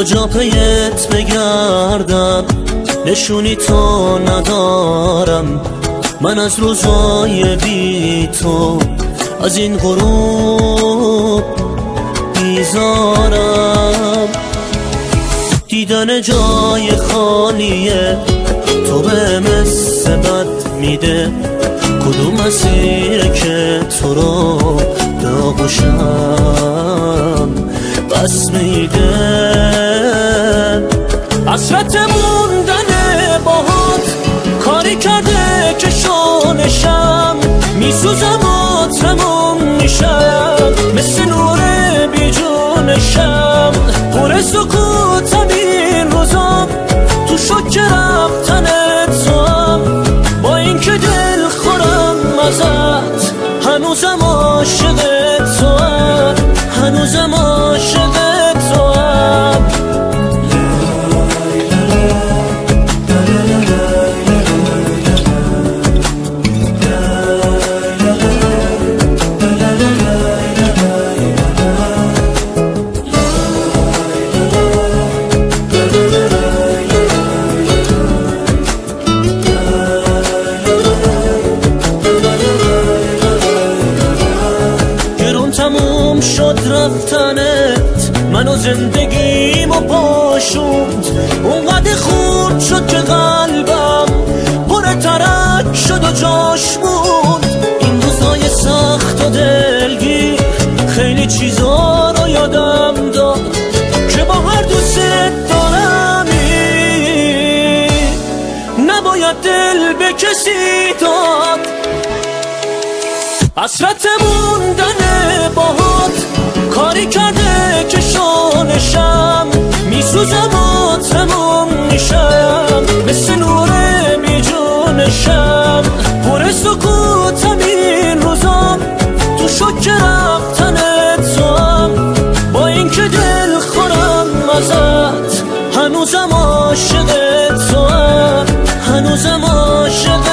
کجا پیت بگردم، نشونی تو ندارم. من از روزای بی تو از این غروب بیزارم. دیدن جای خالیه تو به مثل بد میده. کدوم مسیره که تو رو به آغوشم بس میده. حسرت موندن باهات کاری کرده که شونشم میسوزم و تموم میشم، مثل نور بی جونشم. پر سکوتم این روزام، تو شوک رفتن توام. با اینکه دل خورم ازت، هنوزم عاشق توام، هنوزم عاشق توام. تموم شد رفتنت، منو زندگیمو پاشوند. اونقدر خورد شد که قلبم پر ترک شد و جاش موند. این روزای سخت و دلگیر خیلی چیزا رو یادم داد که با هر دوست دارمی نباید دل به کسی داد. حسرت موندن باهات کاری کرده که شونشم میسوزم و تموم میشم، مثل نور بی جونشم. پر سکوتم این روزام، تو شوک رفتن توام. با اینکه دل خورم ازت، هنوزم عاشق توام، هنوزم عاشق